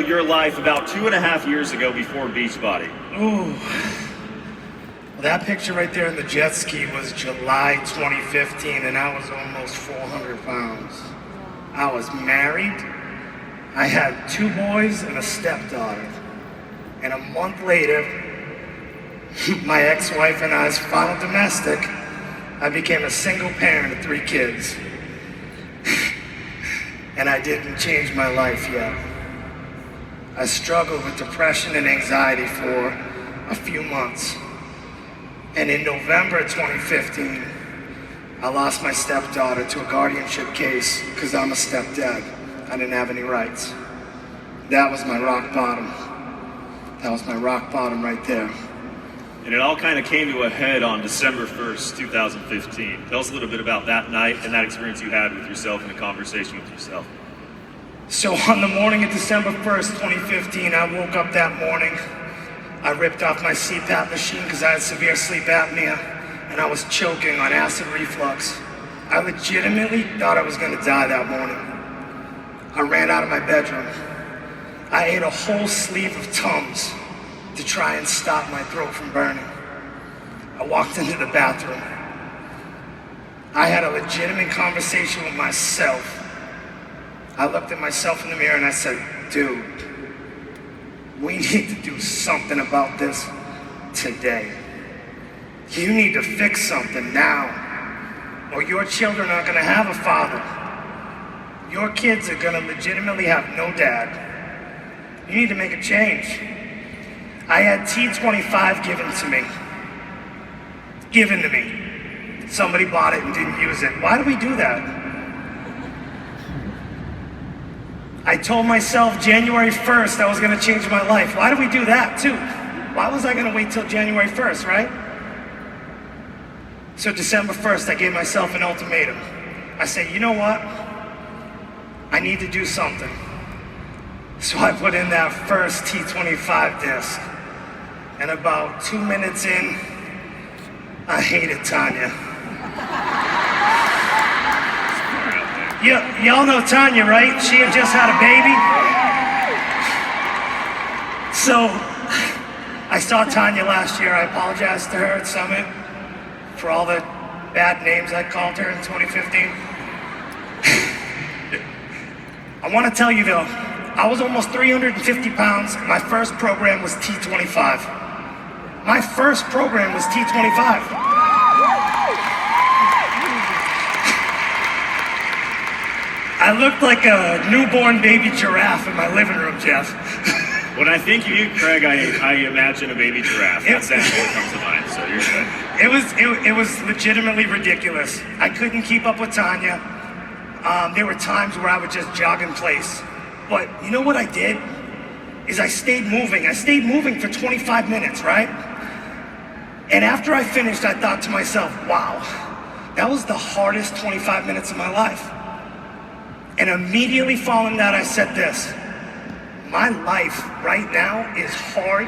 about your life about 2.5 years ago before Beachbody. Ooh. Well, that picture right there in the jet ski was July 2015, and I was almost 400 pounds. I was married. I had 2 boys and a stepdaughter. And a month later, my ex-wife and I's final domestic, I became a single parent of 3 kids. And I didn't change my life yet. I struggled with depression and anxiety for a few months. And in November 2015, I lost my stepdaughter to a guardianship case because I'm a stepdad. I didn't have any rights. That was my rock bottom. That was my rock bottom right there. And it all kind of came to a head on December 1st, 2015. Tell us a little bit about that night and that experience you had with yourself and a conversation with yourself. So on the morning of December 1st, 2015, I woke up that morning. I ripped off my CPAP machine because I had severe sleep apnea and I was choking on acid reflux. I legitimately thought I was going to die that morning. I ran out of my bedroom. I ate a whole sleeve of Tums to try and stop my throat from burning. I walked into the bathroom. I had a legitimate conversation with myself. I looked at myself in the mirror and I said, dude, we need to do something about this today. You need to fix something now, or your children aren't gonna have a father. Your kids are gonna legitimately have no dad. You need to make a change. I had T25 given to me. Somebody bought it and didn't use it. Why do we do that? I told myself January 1st I was gonna change my life. Why do we do that too? Why was I gonna wait till January 1st, right? So December 1st, I gave myself an ultimatum. I said, you know what? I need to do something. So I put in that first T25 disc. And about 2 minutes in, I hated Tanya. Y'all know Tanya, right? She had just had a baby. So I saw Tanya last year. I apologized to her at Summit for all the bad names I called her in 2015. I want to tell you though, I was almost 350 pounds. My first program was T25. My first program was T25. I looked like a newborn baby giraffe in my living room, Jeff. When I think of you, Craig, I imagine a baby giraffe. That's what comes to mind, so you're good. It was legitimately ridiculous. I couldn't keep up with Tanya. There were times where I would just jog in place. But you know what I did? Is I stayed moving. I stayed moving for 25 minutes, right? And after I finished, I thought to myself, wow, that was the hardest 25 minutes of my life. And immediately following that, I said this, my life right now is hard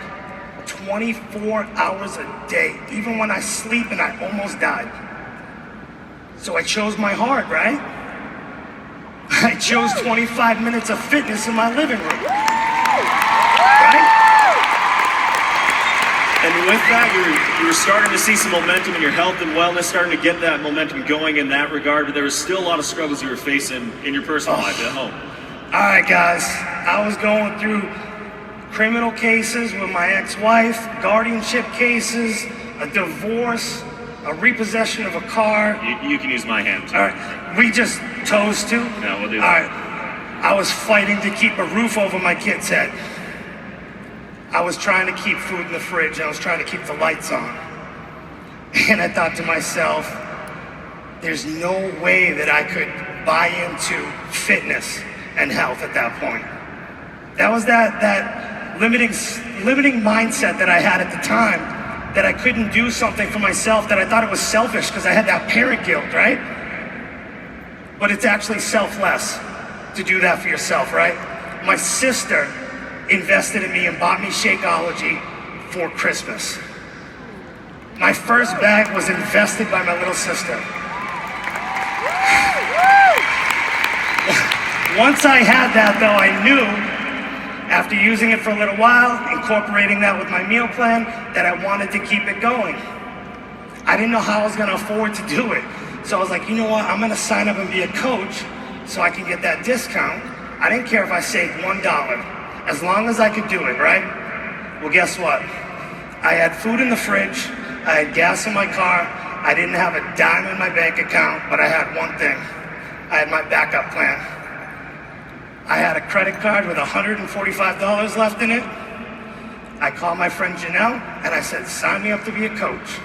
24 hours a day, even when I sleep and I almost died. So I chose my heart, right? I chose 25 minutes of fitness in my living room, right? And with that, you were starting to see some momentum in your health and wellness, starting to get that momentum going in that regard, but there was still a lot of struggles you were facing in your personal life at home. All right, guys, I was going through criminal cases with my ex-wife, guardianship cases, a divorce, a repossession of a car. You can use my hand, too. All right, we just toast too? No, we'll do that. All right, I was fighting to keep a roof over my kid's head. I was trying to keep food in the fridge. I was trying to keep the lights on. And I thought to myself, there's no way that I could buy into fitness and health at that point. That was that limiting mindset that I had at the time, that I couldn't do something for myself, that I thought it was selfish because I had that parent guilt, right? But it's actually selfless to do that for yourself, right? My sister invested in me and bought me Shakeology for Christmas. My first bag was invested by my little sister. Once I had that though, I knew after using it for a little while, incorporating that with my meal plan, that I wanted to keep it going. I didn't know how I was gonna afford to do it. So I was like, you know what, I'm gonna sign up and be a coach so I can get that discount. I didn't care if I saved $1, as long as I could do it, right? Well, guess what? I had food in the fridge, I had gas in my car, I didn't have a dime in my bank account, but I had one thing. I had my backup plan. I had a credit card with $145 left in it. I called my friend Janelle and I said, sign me up to be a coach.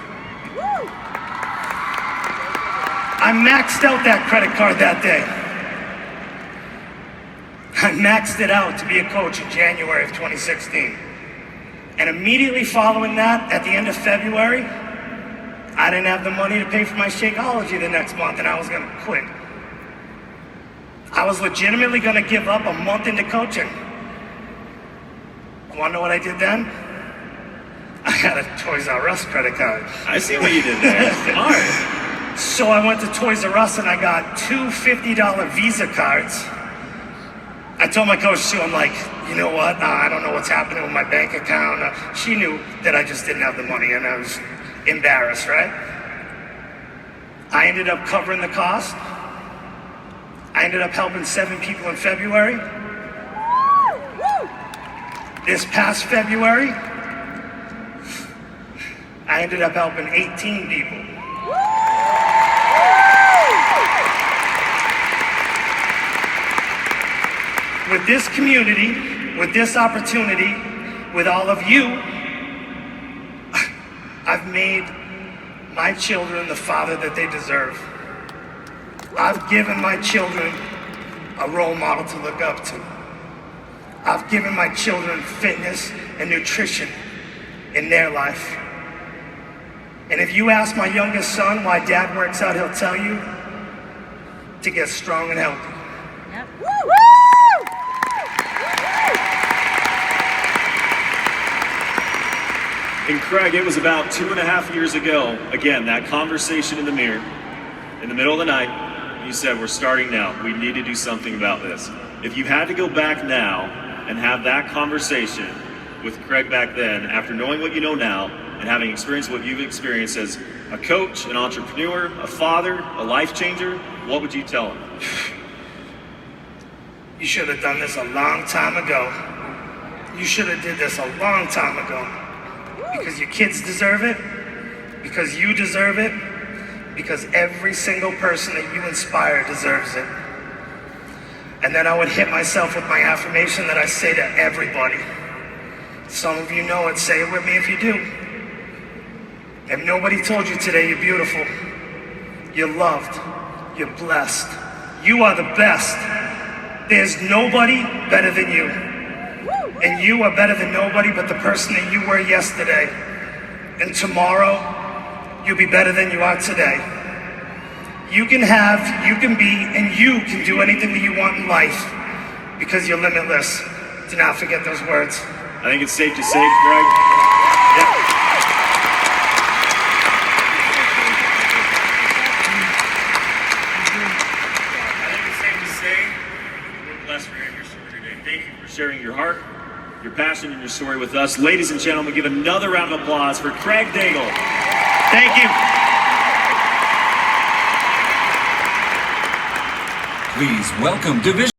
I maxed out that credit card that day. I maxed it out to be a coach in January of 2016. And immediately following that, at the end of February, I didn't have the money to pay for my Shakeology the next month and I was gonna quit. I was legitimately gonna give up a month into coaching. Wanna know what I did then? I had a Toys R Us credit card. I see what you did there. All right. So I went to Toys R Us and I got two $50 Visa cards. I told my coach too, I'm like, you know what? I don't know what's happening with my bank account. She knew that I just didn't have the money and I was embarrassed, right? I ended up covering the cost. I ended up helping 7 people in February. This past February, I ended up helping 18 people. With this community, with this opportunity, with all of you, I've made my children the father that they deserve. I've given my children a role model to look up to. I've given my children fitness and nutrition in their life. And if you ask my youngest son why dad works out, he'll tell you to get strong and healthy. Yep. And Craig, it was about 2.5 years ago, again, that conversation in the mirror, in the middle of the night, you said, we're starting now. We need to do something about this. If you had to go back now and have that conversation with Craig back then, after knowing what you know now, and having experienced what you've experienced as a coach, an entrepreneur, a father, a life changer, what would you tell him? You should have done this a long time ago. You should have did this a long time ago. Because your kids deserve it, because you deserve it, because every single person that you inspire deserves it. And then I would hit myself with my affirmation that I say to everybody. Some of you know it, say it with me if you do. If nobody told you today you're beautiful, you're loved, you're blessed, you are the best. There's nobody better than you. And you are better than nobody but the person that you were yesterday. And tomorrow, you'll be better than you are today. You can have, you can be, and you can do anything that you want in life because you're limitless. Do not forget those words. I think it's safe to say, Craig. Yeah. I think it's safe to say we're blessed for hearing your story today. Thank you for sharing your heart, your passion, and your story with us. Ladies and gentlemen, give another round of applause for Craig Daigle. Thank you. Please welcome Division